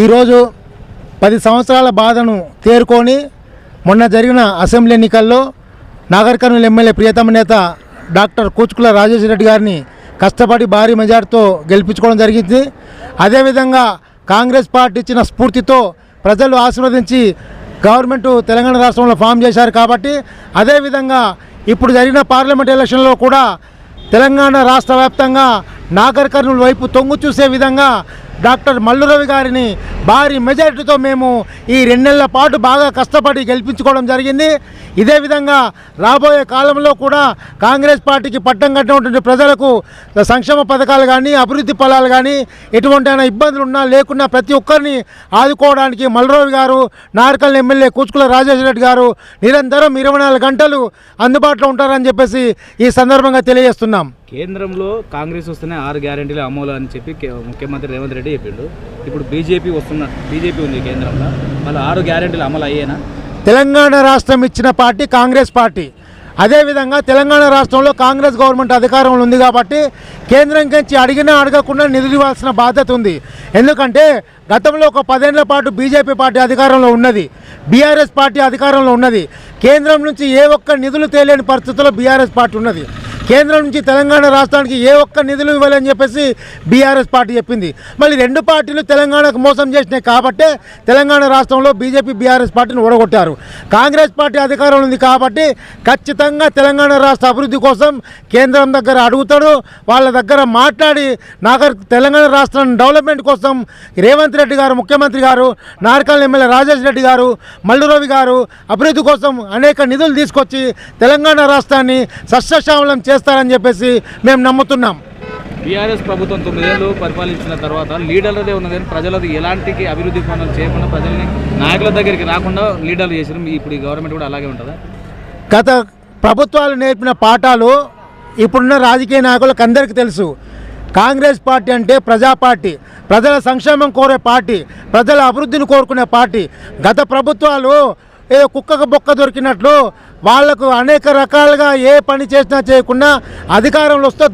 ఈరోజు 10 సంవత్సరాల బాధను తేరుకొని మొన్న జరిగిన అసెంబ్లీ ఎన్నికల్లో నాగర్ కర్నూలు ఎమ్మెల్యే ప్రియతమ నేత డాక్టర్ కూచుకుల రాజేశ్వర రెడ్డి గారిని కష్టపడి భారీ మెజార్టీతో గెలిపించుకోవడం జరిగింది. అదేవిధంగా కాంగ్రెస్ పార్టీ ఇచ్చిన స్ఫూర్తితో ప్రజలు ఆశీర్వదించి గవర్నమెంట్ తెలంగాణ రాష్ట్రంలో ఫామ్ చేశారు. కాబట్టి అదేవిధంగా ఇప్పుడు జరిగిన పార్లమెంట్ ఎలక్షన్లో కూడా తెలంగాణ రాష్ట్ర వ్యాప్తంగా నాగర్ కర్నూలు వైపు తొంగు చూసే విధంగా డాక్టర్ మల్లు రవి గారిని భారీ మెజారిటీతో మేము ఈ 2 నెలల పాటు బాగా కష్టపడి గెలిపించుకోవడం జరిగింది. ఇదే విధంగా రాబోయే కాలంలో కూడా కాంగ్రెస్ పార్టీకి పట్టం కట్టినటువంటి ప్రజలకు సంక్షేమ పథకాలు కానీ అభివృద్ధి ఫలాలు కానీ ఎటువంటి ఇబ్బందులు ఉన్నా లేకున్నా ప్రతి ఒక్కరిని ఆదుకోవడానికి మల్లురవి గారు, నార్కల్ ఎమ్మెల్యే కూచుకుల రాజేశ్వర రెడ్డి గారు నిరంతరం 24 గంటలు అందుబాటులో ఉంటారని చెప్పేసి ఈ సందర్భంగా తెలియజేస్తున్నాం. కేంద్రంలో కాంగ్రెస్ వస్తేనే 6 గ్యారెంటీలు అమలు అని చెప్పి ముఖ్యమంత్రి రేవంత్ రెడ్డి చెప్పిండు. ఇప్పుడు బీజేపీ ఉంది కేంద్రంలో, మళ్ళీ 6 గ్యారెంటీలు అమలు అయ్యేనా? తెలంగాణ రాష్ట్రం ఇచ్చిన పార్టీ కాంగ్రెస్ పార్టీ. అదేవిధంగా తెలంగాణ రాష్ట్రంలో కాంగ్రెస్ గవర్నమెంట్ అధికారంలో ఉంది కాబట్టి కేంద్రం నుంచి అడిగినా అడగకుండా నిధులు ఇవ్వాల్సిన బాధ్యత ఉంది. ఎందుకంటే గతంలో ఒక 10 ఏళ్ల పాటు బీజేపీ పార్టీ అధికారంలో ఉన్నది, బీఆర్ఎస్ పార్టీ అధికారంలో ఉన్నది. కేంద్రం నుంచి ఏ ఒక్క నిధులు తేలేని పరిస్థితుల్లో బీఆర్ఎస్ పార్టీ ఉన్నది. కేంద్రం నుంచి తెలంగాణ రాష్ట్రానికి ఏ ఒక్క నిధులు ఇవ్వాలని చెప్పేసి బీఆర్ఎస్ పార్టీ చెప్పింది. మళ్ళీ 2 పార్టీలు తెలంగాణకు మోసం చేసినాయి కాబట్టే తెలంగాణ రాష్ట్రంలో బీజేపీ బీఆర్ఎస్ పార్టీని ఓడగొట్టారు. కాంగ్రెస్ పార్టీ అధికారంలో ఉంది కాబట్టి ఖచ్చితంగా తెలంగాణ రాష్ట్ర అభివృద్ధి కోసం కేంద్రం దగ్గర అడుగుతాడు, వాళ్ళ దగ్గర మాట్లాడి తెలంగాణ రాష్ట్రం డెవలప్మెంట్ కోసం రేవంత్ రెడ్డి గారు, ముఖ్యమంత్రి గారు, నార్కల్ ఎమ్మెల్యే రాజేశ్వర రెడ్డి గారు, మల్లు రవి గారు అభివృద్ధి కోసం అనేక నిధులు తీసుకొచ్చి తెలంగాణ రాష్ట్రాన్ని సస్యశ్యామలం చేస్తారని చెప్పేసి మేము నమ్ముతున్నాం. బీఆర్ఎస్ ప్రభుత్వం 9 ఏళ్ళు పరిపాలించిన తర్వాత లీడర్లదే ఉన్నదని ప్రజలది ఎలాంటి అభివృద్ధి పనులు చేయకుండా ప్రజల్ని నాయకుల దగ్గరికి రాకుండా లీడర్లు చేసారు. ఇప్పుడు ఈ గవర్నమెంట్ కూడా అలాగే ఉంటుందా? గత ప్రభుత్వాలు నేర్పిన పాఠాలు ఇప్పుడున్న రాజకీయ నాయకులకు అందరికీ తెలుసు. కాంగ్రెస్ పార్టీ అంటే ప్రజా పార్టీ, ప్రజల సంక్షేమం కోరే పార్టీ, ప్రజల అభివృద్ధిని కోరుకునే పార్టీ. గత ప్రభుత్వాలు కుక్కకు బొక్క దొరికినట్లు వాళ్లకు అనేక రకాలుగా ఏ పని చేసినా చేయకుండా అధికారంలో వస్తే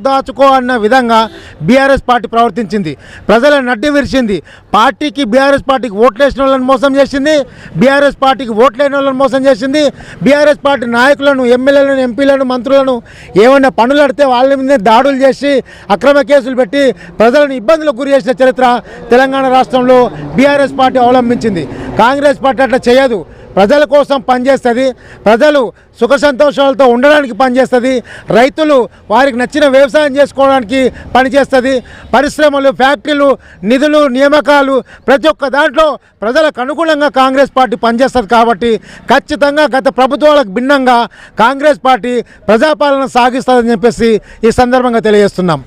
దాచుకో అన్న విధంగా బీఆర్ఎస్ పార్టీ ప్రవర్తించింది. ప్రజల నడ్డి విరిచింది. పార్టీకి బీఆర్ఎస్ పార్టీకి ఓట్లేసిన వాళ్ళని మోసం చేసింది, బీఆర్ఎస్ పార్టీకి ఓట్లేని వాళ్ళని మోసం చేసింది. బీఆర్ఎస్ పార్టీ నాయకులను, ఎమ్మెల్యేలను, ఎంపీలను, మంత్రులను ఏమైనా పనులు అడితే వాళ్ళ మీదే దాడులు చేసి అక్రమ కేసులు పెట్టి ప్రజలను ఇబ్బందులకు గురి చేసిన చరిత్ర తెలంగాణ రాష్ట్రంలో బీఆర్ఎస్ పార్టీ అవలంబించింది. కాంగ్రెస్ పార్టీ అట్లా చేయదు. ప్రజల కోసం పనిచేస్తుంది, ప్రజలు సుఖ సంతోషాలతో ఉండడానికి పనిచేస్తుంది, రైతులు వారికి నచ్చిన వ్యవసాయం చేసుకోవడానికి పనిచేస్తుంది, పరిశ్రమలు, ఫ్యాక్టరీలు, నిధులు, నియామకాలు ప్రతి ఒక్క దాంట్లో ప్రజలకు అనుకూలంగా కాంగ్రెస్ పార్టీ పనిచేస్తుంది. కాబట్టి ఖచ్చితంగా గత ప్రభుత్వాలకు భిన్నంగా కాంగ్రెస్ పార్టీ ప్రజాపాలన సాగిస్తుందని చెప్పేసి ఈ సందర్భంగా తెలియజేస్తున్నాం.